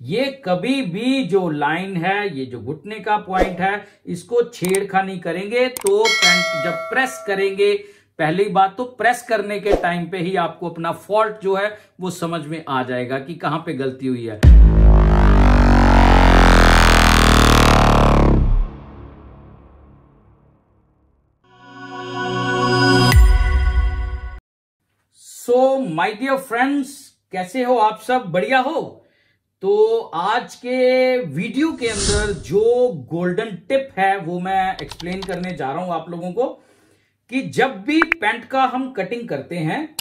ये कभी भी जो लाइन है, ये जो घुटने का पॉइंट है, इसको छेड़खानी करेंगे तो पैंट जब प्रेस करेंगे, पहली बात तो प्रेस करने के टाइम पे ही आपको अपना फॉल्ट जो है वो समझ में आ जाएगा कि कहां पे गलती हुई है। सो माय डियर फ्रेंड्स, कैसे हो आप सब? बढ़िया हो? तो आज के वीडियो के अंदर जो गोल्डन टिप है वो मैं एक्सप्लेन करने जा रहा हूं आप लोगों को कि जब भी पैंट का हम कटिंग करते हैं,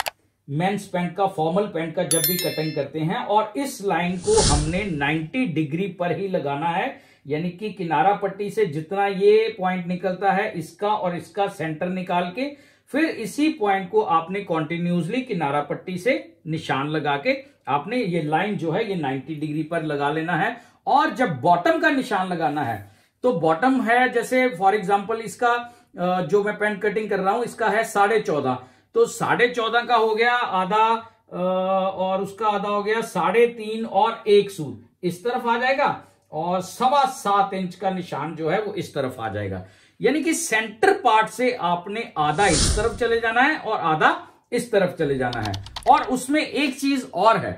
मेंस पैंट का, फॉर्मल पैंट का जब भी कटिंग करते हैं और इस लाइन को हमने 90 डिग्री पर ही लगाना है, यानी कि किनारा पट्टी से जितना ये पॉइंट निकलता है इसका और इसका सेंटर निकाल के फिर इसी पॉइंट को आपने कॉन्टिन्यूसली किनारा पट्टी से निशान लगा के आपने ये लाइन जो है ये 90 डिग्री पर लगा लेना है। और जब बॉटम का निशान लगाना है तो बॉटम है, जैसे फॉर एग्जांपल इसका जो मैं पैंट कटिंग कर रहा हूं इसका है 14.5, तो 14.5 का हो गया आधा और उसका आधा हो गया 3.5 और 1 सूत इस तरफ आ जाएगा और 7.25 इंच का निशान जो है वो इस तरफ आ जाएगा। यानी कि सेंटर पार्ट से आपने आधा इस तरफ चले जाना है और आधा इस तरफ चले जाना है। और उसमें एक चीज और है,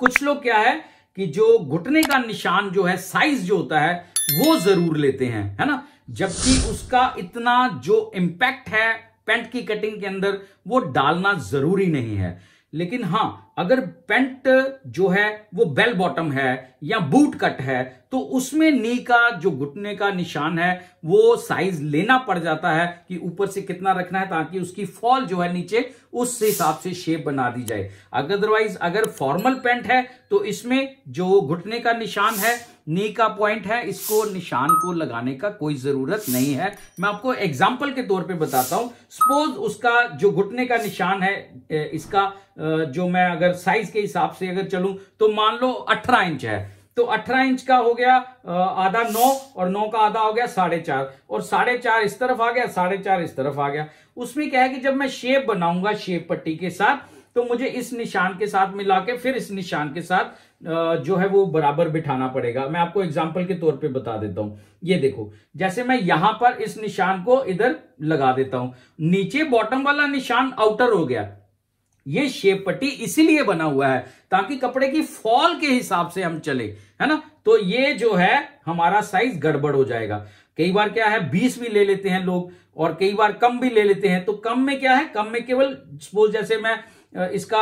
कुछ लोग क्या है कि जो घुटने का निशान जो है साइज जो होता है वो जरूर लेते हैं, है ना, जबकि उसका इतना जो इंपैक्ट है पैंट की कटिंग के अंदर वो डालना जरूरी नहीं है। लेकिन हां, अगर पैंट जो है वो बेल बॉटम है या बूट कट है तो उसमें नी का जो घुटने का निशान है वो साइज लेना पड़ जाता है कि ऊपर से कितना रखना है ताकि उसकी फॉल जो है नीचे उस हिसाब से शेप बना दी जाए। अदरवाइज अगर फॉर्मल पैंट है तो इसमें जो घुटने का निशान है, नी का पॉइंट है, इसको निशान को लगाने का कोई जरूरत नहीं है। मैं आपको एग्जांपल के तौर पे बताता हूं। सपोज उसका जो घुटने का निशान है इसका जो मैं अगर साइज के हिसाब से अगर चलूं तो मान लो 18 इंच है, तो 18 इंच का हो गया आधा 9 और 9 का आधा हो गया 4.5 और 4.5 इस तरफ आ गया, 4.5 इस तरफ आ गया। उसमें क्या है कि जब मैं शेप बनाऊंगा शेप पट्टी के साथ तो मुझे इस निशान के साथ मिला के फिर इस निशान के साथ जो है वो बराबर बिठाना पड़ेगा। मैं आपको एग्जांपल के तौर पे बता देता हूं। ये देखो, जैसे मैं यहां पर इस निशान को इधर लगा देता हूं, नीचे बॉटम वाला निशान आउटर हो गया। ये शेप पट्टी इसीलिए बना हुआ है ताकि कपड़े की फॉल के हिसाब से हम चले, है ना। तो ये जो है हमारा साइज गड़बड़ हो जाएगा। कई बार क्या है 20 भी ले लेते हैं लोग और कई बार कम भी ले लेते हैं। तो कम में क्या है, कम में केवल सपोज जैसे मैं इसका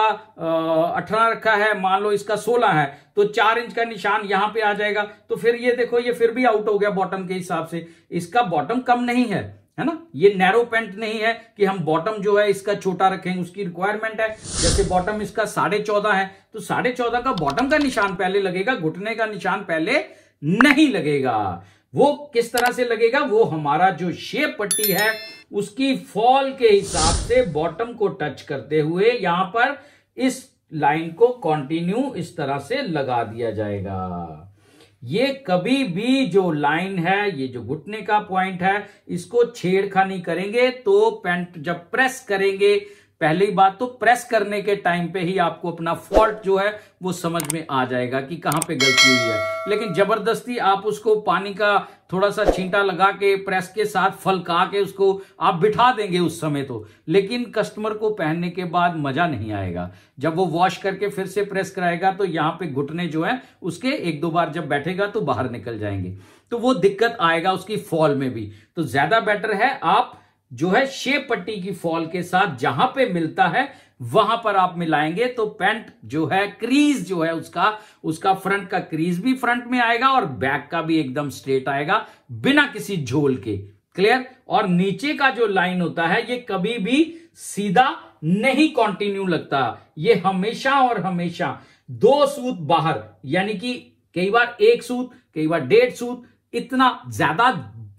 18 रखा है, मान लो इसका 16 है तो 4 इंच का निशान यहां पे आ जाएगा। तो फिर ये देखो ये फिर भी आउट हो गया बॉटम के हिसाब से। इसका बॉटम कम नहीं है ना, ये नैरो पैंट नहीं है कि हम बॉटम जो है इसका छोटा रखेंगे, उसकी रिक्वायरमेंट है। जैसे बॉटम इसका 14.5 है तो 14.5 का बॉटम का निशान पहले लगेगा, घुटने का निशान पहले नहीं लगेगा। वो किस तरह से लगेगा, वो हमारा जो शेप पट्टी है उसकी फॉल के हिसाब से बॉटम को टच करते हुए यहां पर इस लाइन को कंटिन्यू इस तरह से लगा दिया जाएगा। ये कभी भी जो लाइन है, ये जो घुटने का पॉइंट है, इसको छेड़खानी करेंगे तो पैंट जब प्रेस करेंगे, पहली बात तो प्रेस करने के टाइम पे ही आपको अपना फॉल्ट जो है वो समझ में आ जाएगा कि कहां पे गलती हुई है। लेकिन जबरदस्ती आप उसको पानी का थोड़ा सा छींटा लगा के प्रेस के साथ फलका के उसको आप बिठा देंगे उस समय तो, लेकिन कस्टमर को पहनने के बाद मजा नहीं आएगा। जब वो वॉश करके फिर से प्रेस कराएगा तो यहां पे घुटने जो है उसके 1-2 बार जब बैठेगा तो बाहर निकल जाएंगे, तो वो दिक्कत आएगा उसकी फॉल में भी। तो ज्यादा बेटर है आप जो है शेप पट्टी की फॉल के साथ जहां पे मिलता है वहां पर आप मिलाएंगे तो पैंट जो है क्रीज जो है उसका फ्रंट का क्रीज भी फ्रंट में आएगा और बैक का भी एकदम स्ट्रेट आएगा बिना किसी झोल के। क्लियर? और नीचे का जो लाइन होता है ये कभी भी सीधा नहीं कंटिन्यू लगता, ये हमेशा और हमेशा 2 सूत बाहर, यानी कि कई बार 1 सूत, कई बार 1.5 सूत, इतना ज्यादा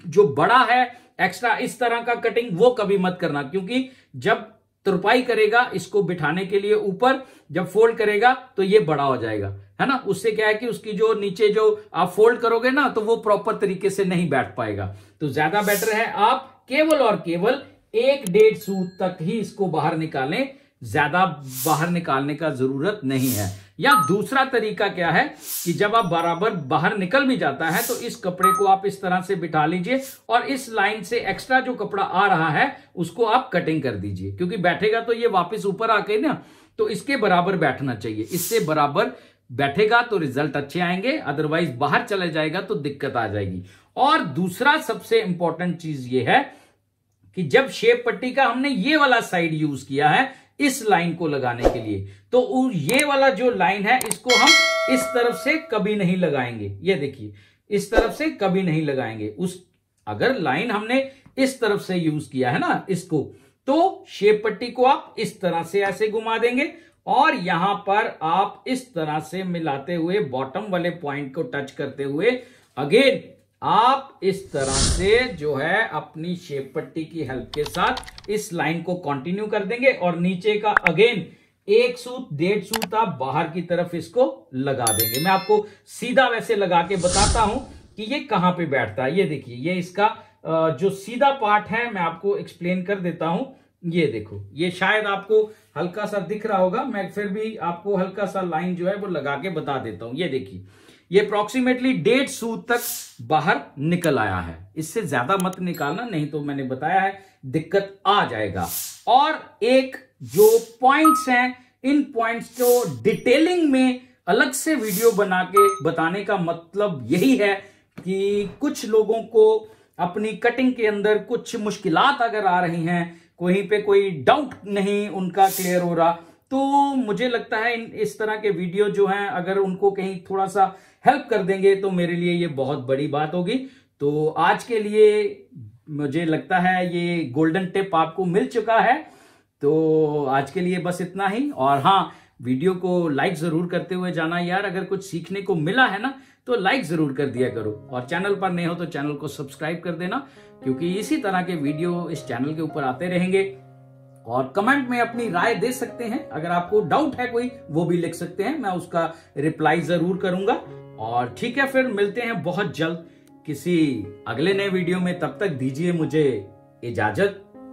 जो बड़ा है एक्स्ट्रा इस तरह का कटिंग वो कभी मत करना, क्योंकि जब तुरपाई करेगा इसको बिठाने के लिए ऊपर, जब फोल्ड करेगा तो ये बड़ा हो जाएगा, है ना। उससे क्या है कि उसकी जो नीचे जो आप फोल्ड करोगे ना तो वो प्रॉपर तरीके से नहीं बैठ पाएगा। तो ज्यादा बेटर है आप केवल और केवल 1-1.5 सूत तक ही इसको बाहर निकालें, ज्यादा बाहर निकालने का जरूरत नहीं है। या दूसरा तरीका क्या है कि जब आप बराबर बाहर निकल भी जाता है तो इस कपड़े को आप इस तरह से बिठा लीजिए और इस लाइन से एक्स्ट्रा जो कपड़ा आ रहा है उसको आप कटिंग कर दीजिए, क्योंकि बैठेगा तो ये वापस ऊपर आके ना, तो इसके बराबर बैठना चाहिए। इससे बराबर बैठेगा तो रिजल्ट अच्छे आएंगे, अदरवाइज बाहर चले जाएगा तो दिक्कत आ जाएगी। और दूसरा सबसे इंपॉर्टेंट चीज ये है कि जब शेप पट्टी का हमने ये वाला साइड यूज किया है इस लाइन को लगाने के लिए, तो ये वाला जो लाइन है इसको हम इस तरफ से कभी नहीं लगाएंगे। ये देखिए, इस तरफ से कभी नहीं लगाएंगे। अगर लाइन हमने इस तरफ से यूज किया है ना इसको, तो शेप पट्टी को आप इस तरह से ऐसे घुमा देंगे और यहां पर आप इस तरह से मिलाते हुए बॉटम वाले पॉइंट को टच करते हुए अगेन आप इस तरह से जो है अपनी शेप पट्टी की हेल्प के साथ इस लाइन को कंटिन्यू कर देंगे और नीचे का अगेन 1 सूत 1.5 सूत आप बाहर की तरफ इसको लगा देंगे। मैं आपको सीधा वैसे लगा के बताता हूं कि ये कहां पे बैठता है। ये देखिए, ये इसका जो सीधा पार्ट है मैं आपको एक्सप्लेन कर देता हूं। ये देखो, ये शायद आपको हल्का सा दिख रहा होगा, मैं फिर भी आपको हल्का सा लाइन जो है वो लगा के बता देता हूं। ये देखिए, ये अप्रोक्सीमेटली 1.5 सूत तक बाहर निकल आया है। इससे ज्यादा मत निकालना, नहीं तो मैंने बताया है दिक्कत आ जाएगा। और एक जो पॉइंट्स हैं, इन पॉइंट्स को डिटेलिंग में अलग से वीडियो बना के बताने का मतलब यही है कि कुछ लोगों को अपनी कटिंग के अंदर कुछ मुश्किलात अगर आ रही हैं, कहीं पे कोई डाउट नहीं उनका क्लियर हो रहा, तो मुझे लगता है इस तरह के वीडियो जो हैं अगर उनको कहीं थोड़ा सा हेल्प कर देंगे तो मेरे लिए ये बहुत बड़ी बात होगी। तो आज के लिए मुझे लगता है ये गोल्डन टिप आपको मिल चुका है। तो आज के लिए बस इतना ही। और हाँ, वीडियो को लाइक जरूर करते हुए जाना यार, अगर कुछ सीखने को मिला है ना तो लाइक जरूर कर दिया करो। और चैनल पर नए हो तो चैनल को सब्सक्राइब कर देना, क्योंकि इसी तरह के वीडियो इस चैनल के ऊपर आते रहेंगे। और कमेंट में अपनी राय दे सकते हैं, अगर आपको डाउट है कोई वो भी लिख सकते हैं, मैं उसका रिप्लाई जरूर करूंगा। और ठीक है, फिर मिलते हैं बहुत जल्द किसी अगले नए वीडियो में। तब तक दीजिए मुझे इजाजत।